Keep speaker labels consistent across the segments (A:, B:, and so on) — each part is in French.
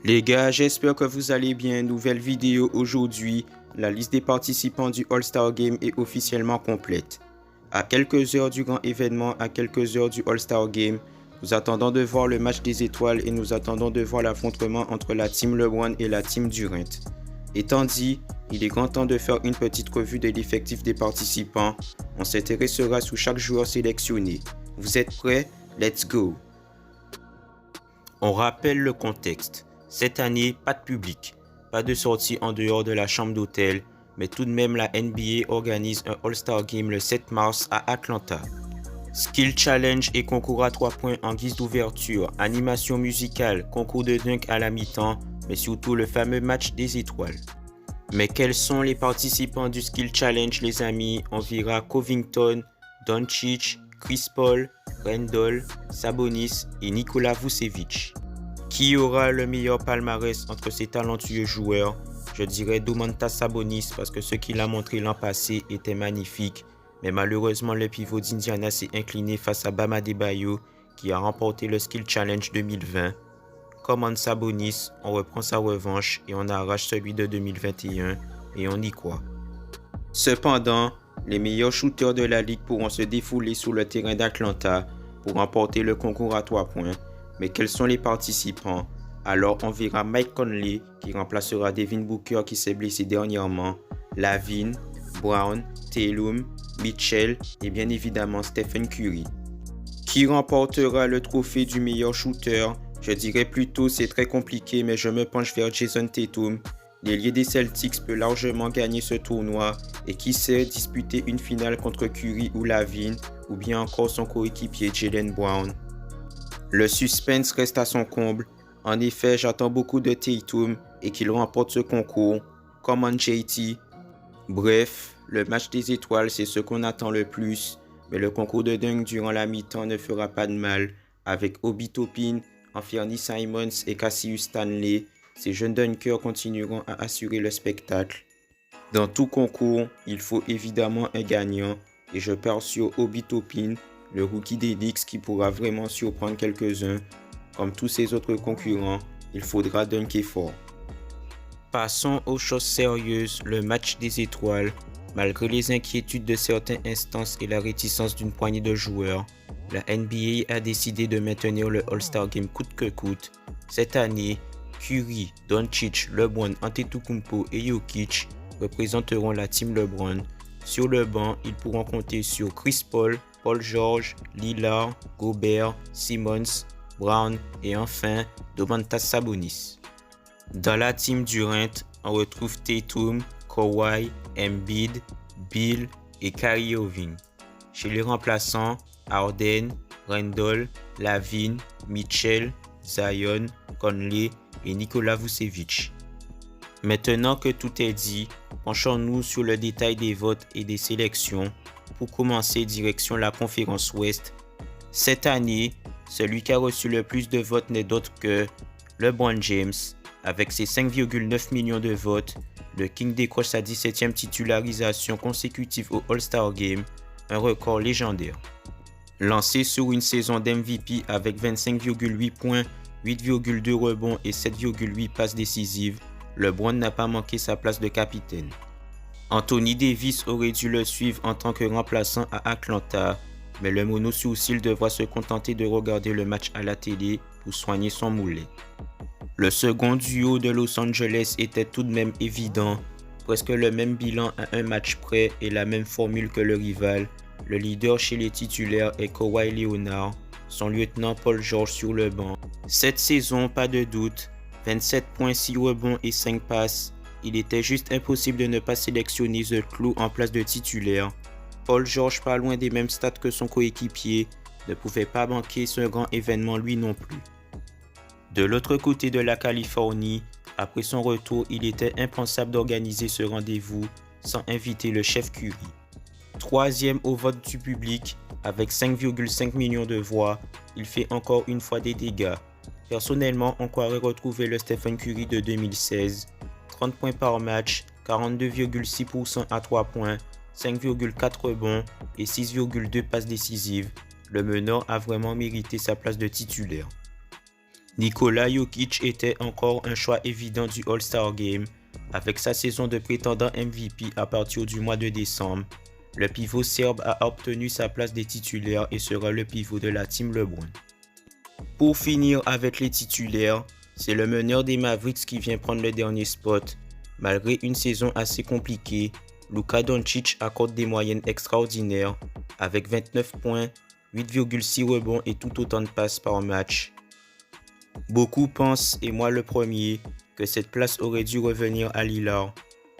A: Les gars, j'espère que vous allez bien. Nouvelle vidéo aujourd'hui. La liste des participants du All-Star Game est officiellement complète. À quelques heures du grand événement, à quelques heures du All-Star Game, nous attendons de voir le match des étoiles et nous attendons de voir l'affrontement entre la team LeBron et la team Durant. Étant dit, il est grand temps de faire une petite revue de l'effectif des participants. On s'intéressera sur chaque joueur sélectionné. Vous êtes prêts? Let's go! On rappelle le contexte. Cette année, pas de public, pas de sortie en dehors de la chambre d'hôtel, mais tout de même la NBA organise un All-Star Game le 7 mars à Atlanta. Skill Challenge et concours à 3 points en guise d'ouverture, animation musicale, concours de dunk à la mi-temps, mais surtout le fameux match des étoiles. Mais quels sont les participants du Skill Challenge les amis? On verra Covington, Doncic, Chris Paul, Randle, Sabonis et Nikola Vucevic. Qui aura le meilleur palmarès entre ces talentueux joueurs? Je dirais Domantas Sabonis parce que ce qu'il a montré l'an passé était magnifique. Mais malheureusement, le pivot d'Indiana s'est incliné face à Bam Adebayo qui a remporté le Skill Challenge 2020. Comme Sabonis, on reprend sa revanche et on arrache celui de 2021 et on y croit. Cependant, les meilleurs shooters de la ligue pourront se défouler sur le terrain d'Atlanta pour remporter le concours à 3 points. Mais quels sont les participants? Alors on verra Mike Conley qui remplacera Devin Booker qui s'est blessé dernièrement, Lavin, Brown, Tatum, Mitchell et bien évidemment Stephen Curry. Qui remportera le trophée du meilleur shooter? Je dirais plutôt c'est très compliqué mais je me penche vers Jason Tatum. L'ailier des Celtics peut largement gagner ce tournoi et qui sait disputer une finale contre Curry ou Lavin ou bien encore son coéquipier Jaylen Brown. Le suspense reste à son comble. En effet, j'attends beaucoup de Tatum et qu'il remporte ce concours, comme en JT. Bref, le match des étoiles, c'est ce qu'on attend le plus, mais le concours de dunk durant la mi-temps ne fera pas de mal. Avec Obi Toppin, Anthony Simons et Cassius Stanley, ces jeunes dunkers continueront à assurer le spectacle. Dans tout concours, il faut évidemment un gagnant, et je pars sur Obi Toppin, le rookie des Knicks qui pourra vraiment surprendre quelques-uns. Comme tous ses autres concurrents, il faudra dunker fort. Passons aux choses sérieuses, le match des étoiles. Malgré les inquiétudes de certaines instances et la réticence d'une poignée de joueurs, la NBA a décidé de maintenir le All-Star Game coûte que coûte. Cette année, Curry, Doncic, LeBron, Antetokounmpo et Jokic représenteront la team LeBron. Sur le banc, ils pourront compter sur Chris Paul, Paul George, Lillard, Gobert, Simmons, Brown et enfin Domantas Sabonis. Dans la team Durant, on retrouve Tatum, Kawhi, Embiid, Beal et Kyrie Irving. Chez les remplaçants, Harden, Randle, Lavin, Mitchell, Zion, Conley et Nikola Vucevic. Maintenant que tout est dit, penchons-nous sur le détail des votes et des sélections. Pour commencer, direction la conférence Ouest. Cette année, celui qui a reçu le plus de votes n'est d'autre que LeBron James. Avec ses 5,9 millions de votes, le King décroche sa 17e titularisation consécutive au All-Star Game, un record légendaire. Lancé sur une saison d'MVP avec 25,8 points, 8,2 rebonds et 7,8 passes décisives, LeBron n'a pas manqué sa place de capitaine. Anthony Davis aurait dû le suivre en tant que remplaçant à Atlanta, mais le mono-sourcil devra se contenter de regarder le match à la télé pour soigner son moulet. Le second duo de Los Angeles était tout de même évident, presque le même bilan à un match près et la même formule que le rival. Le leader chez les titulaires est Kawhi Leonard, son lieutenant Paul George sur le banc. Cette saison, pas de doute, 27 points, 6 rebonds et 5 passes. Il était juste impossible de ne pas sélectionner The Clou en place de titulaire. Paul George, pas loin des mêmes stats que son coéquipier, ne pouvait pas manquer ce grand événement lui non plus. De l'autre côté de la Californie, Après son retour, il était impensable d'organiser ce rendez-vous sans inviter le chef Curry. Troisième au vote du public, avec 5,5 millions de voix, il fait encore une fois des dégâts. Personnellement, on croirait retrouver le Stephen Curry de 2016. 30 points par match, 42,6% à 3 points, 5,4 rebonds et 6,2 passes décisives. Le meneur a vraiment mérité sa place de titulaire. Nikola Jokic était encore un choix évident du All-Star Game. Avec sa saison de prétendant MVP à partir du mois de décembre, le pivot serbe a obtenu sa place des titulaires et sera le pivot de la team LeBron. Pour finir avec les titulaires, c'est le meneur des Mavericks qui vient prendre le dernier spot. Malgré une saison assez compliquée, Luka Doncic accorde des moyennes extraordinaires avec 29 points, 8,6 rebonds et tout autant de passes par match. Beaucoup pensent, et moi le premier, que cette place aurait dû revenir à Lillard.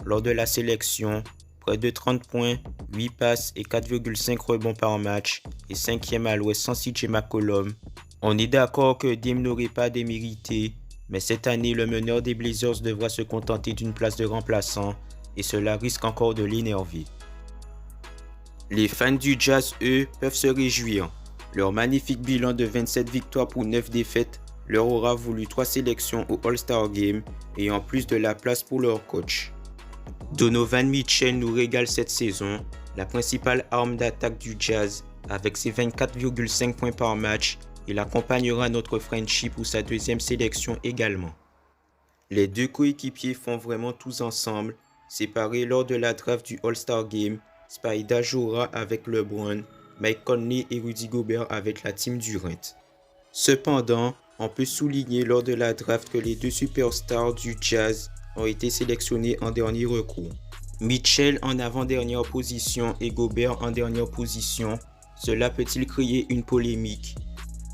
A: Lors de la sélection, près de 30 points, 8 passes et 4,5 rebonds par match et 5e à l'ouest sans CJ McCollum. On est d'accord que Dame n'aurait pas démérité, mais cette année, le meneur des Blazers devra se contenter d'une place de remplaçant et cela risque encore de l'énerver. Les fans du Jazz, eux, peuvent se réjouir. Leur magnifique bilan de 27 victoires pour 9 défaites leur aura voulu 3 sélections au All-Star Game et en plus de la place pour leur coach. Donovan Mitchell nous régale cette saison, la principale arme d'attaque du Jazz avec ses 24,5 points par match. Il accompagnera notre Frenchie pour sa deuxième sélection également. Les deux coéquipiers font vraiment tous ensemble. Séparés lors de la draft du All-Star Game, Spider jouera avec LeBron, Mike Conley et Rudy Gobert avec la team Durant. Cependant, on peut souligner lors de la draft que les deux superstars du Jazz ont été sélectionnés en dernier recours. Mitchell en avant-dernière position et Gobert en dernière position. Cela peut-il créer une polémique?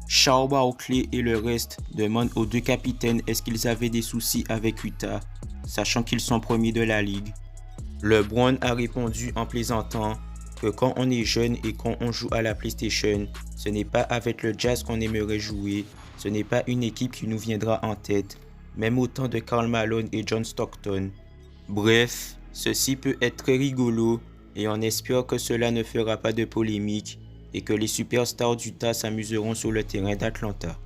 A: Charles Barkley et le reste demandent aux deux capitaines est-ce qu'ils avaient des soucis avec Utah, sachant qu'ils sont premiers de la ligue. LeBron a répondu en plaisantant que quand on est jeune et quand on joue à la PlayStation, ce n'est pas avec le Jazz qu'on aimerait jouer, ce n'est pas une équipe qui nous viendra en tête, même au temps de Karl Malone et John Stockton. Bref, ceci peut être très rigolo et on espère que cela ne fera pas de polémique et que les superstars d'Utah s'amuseront sur le terrain d'Atlanta.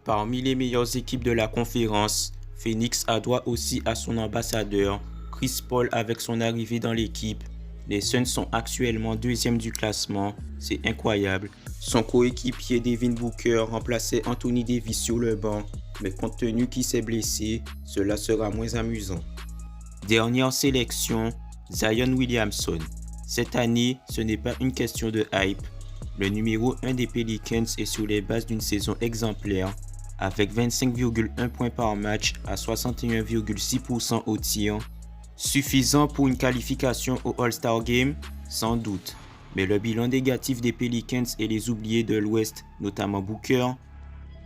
A: Parmi les meilleures équipes de la conférence, Phoenix a droit aussi à son ambassadeur, Chris Paul avec son arrivée dans l'équipe. Les Suns sont actuellement deuxième du classement, c'est incroyable. Son coéquipier Devin Booker remplaçait Anthony Davis sur le banc, mais compte tenu qu'il s'est blessé, cela sera moins amusant. Dernière sélection, Zion Williamson. Cette année, ce n'est pas une question de hype. Le numéro 1 des Pelicans est sur les bases d'une saison exemplaire, avec 25,1 points par match à 61,6% au tir. Suffisant pour une qualification au All-Star Game? Sans doute. Mais le bilan négatif des Pelicans et les oubliés de l'Ouest, notamment Booker,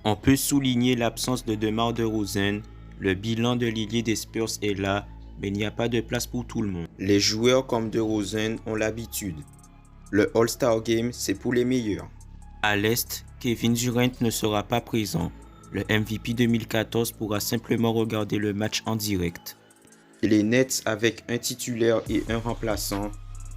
A: on peut souligner l'absence de DeMar DeRozan. Le bilan de l'ailier des Spurs est là, mais il n'y a pas de place pour tout le monde. Les joueurs comme DeRozan ont l'habitude. Le All-Star Game, c'est pour les meilleurs. À l'Est, Kevin Durant ne sera pas présent. Le MVP 2014 pourra simplement regarder le match en direct. Et les Nets avec un titulaire et un remplaçant.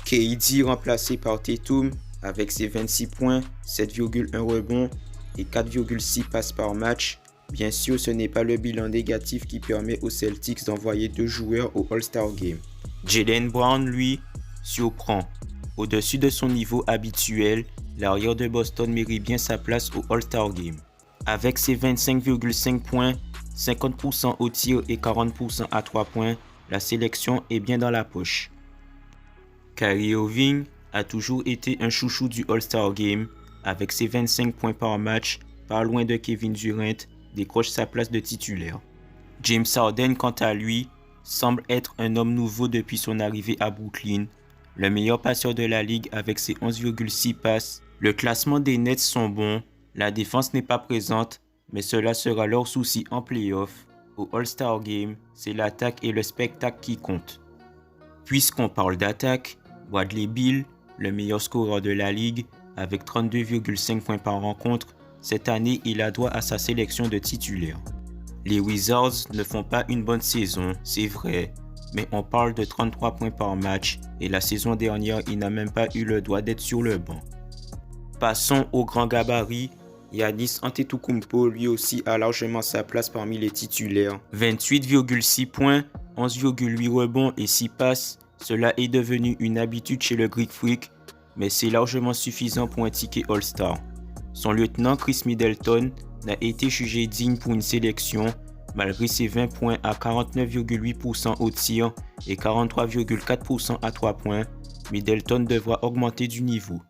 A: KD remplacé par Tatum avec ses 26 points, 7,1 rebonds et 4,6 passes par match. Bien sûr, ce n'est pas le bilan négatif qui permet aux Celtics d'envoyer 2 joueurs au All-Star Game. Jaylen Brown, lui, surprend. Au-dessus de son niveau habituel, l'arrière de Boston mérite bien sa place au All-Star Game. Avec ses 25,5 points, 50% au tir et 40% à 3 points, la sélection est bien dans la poche. Kyrie Irving a toujours été un chouchou du All-Star Game. Avec ses 25 points par match, pas loin de Kevin Durant, décroche sa place de titulaire. James Harden, quant à lui, semble être un homme nouveau depuis son arrivée à Brooklyn. Le meilleur passeur de la ligue avec ses 11,6 passes. Le classement des Nets sont bons. La défense n'est pas présente, mais cela sera leur souci en play-off. Au All-Star Game, c'est l'attaque et le spectacle qui comptent. Puisqu'on parle d'attaque, Bradley Beal, le meilleur scoreur de la ligue, avec 32,5 points par rencontre, cette année il a droit à sa sélection de titulaire. Les Wizards ne font pas une bonne saison, c'est vrai, mais on parle de 33 points par match et la saison dernière, il n'a même pas eu le droit d'être sur le banc. Passons au grand gabarit. Giannis Antetokounmpo lui aussi a largement sa place parmi les titulaires. 28,6 points, 11,8 rebonds et 6 passes, cela est devenu une habitude chez le Greek Freak, mais c'est largement suffisant pour un ticket All-Star. Son lieutenant Chris Middleton n'a été jugé digne pour une sélection, malgré ses 20 points à 49,8% au tir et 43,4% à 3 points. Middleton devra augmenter du niveau.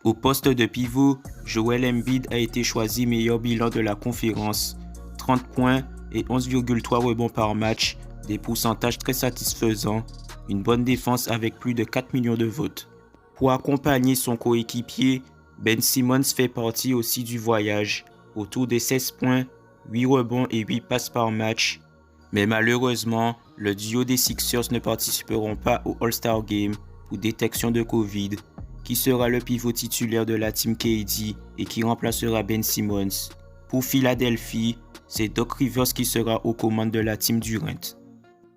A: Au poste de pivot, Joel Embiid a été choisi meilleur bilan de la conférence. 30 points et 11,3 rebonds par match, des pourcentages très satisfaisants, une bonne défense avec plus de 4 millions de votes. Pour accompagner son coéquipier, Ben Simmons fait partie aussi du voyage, autour de 16 points, 8 rebonds et 8 passes par match. Mais malheureusement, le duo des Sixers ne participeront pas au All-Star Game pour détection de Covid, qui sera le pivot titulaire de la team KD et qui remplacera Ben Simmons. Pour Philadelphie, c'est Doc Rivers qui sera aux commandes de la team Durant.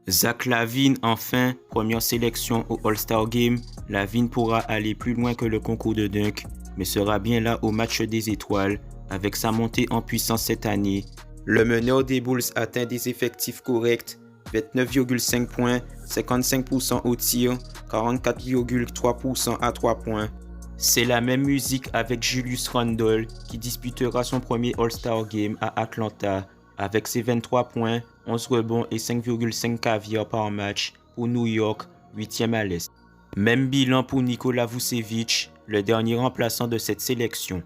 A: Zach LaVine, enfin, première sélection au All-Star Game. LaVine pourra aller plus loin que le concours de dunk, mais sera bien là au match des étoiles, avec sa montée en puissance cette année. Le meneur des Bulls atteint des effectifs corrects, 29,5 points, 55% au tir, 44,3% à 3 points. C'est la même musique avec Julius Randle qui disputera son premier All-Star Game à Atlanta avec ses 23 points, 11 rebonds et 5,5 caviar par match pour New York, 8e à l'Est. Même bilan pour Nikola Vucevic, le dernier remplaçant de cette sélection.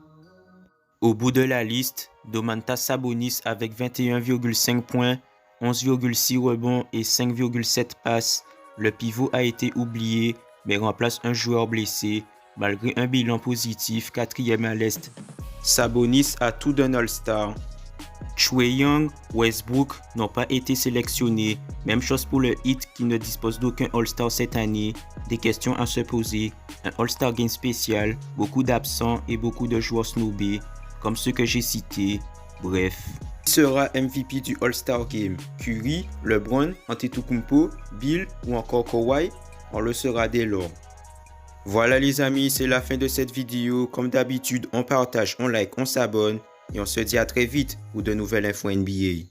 A: Au bout de la liste, Domantas Sabonis avec 21,5 points, 11,6 rebonds et 5,7 passes. Le pivot a été oublié, mais remplace un joueur blessé, malgré un bilan positif, 4e à l'Est. Sabonis a tout d'un All-Star. Trae Young, Westbrook n'ont pas été sélectionnés. Même chose pour le Heat qui ne dispose d'aucun All-Star cette année. Des questions à se poser. Un All-Star Game spécial, beaucoup d'absents et beaucoup de joueurs snobés, comme ceux que j'ai cités. Bref. Qui sera MVP du All-Star Game? Curry, LeBron, Antetokounmpo, Bill ou encore Kawhi? On le saura dès lors. Voilà les amis, c'est la fin de cette vidéo. Comme d'habitude, on partage, on like, on s'abonne et on se dit à très vite pour de nouvelles infos NBA.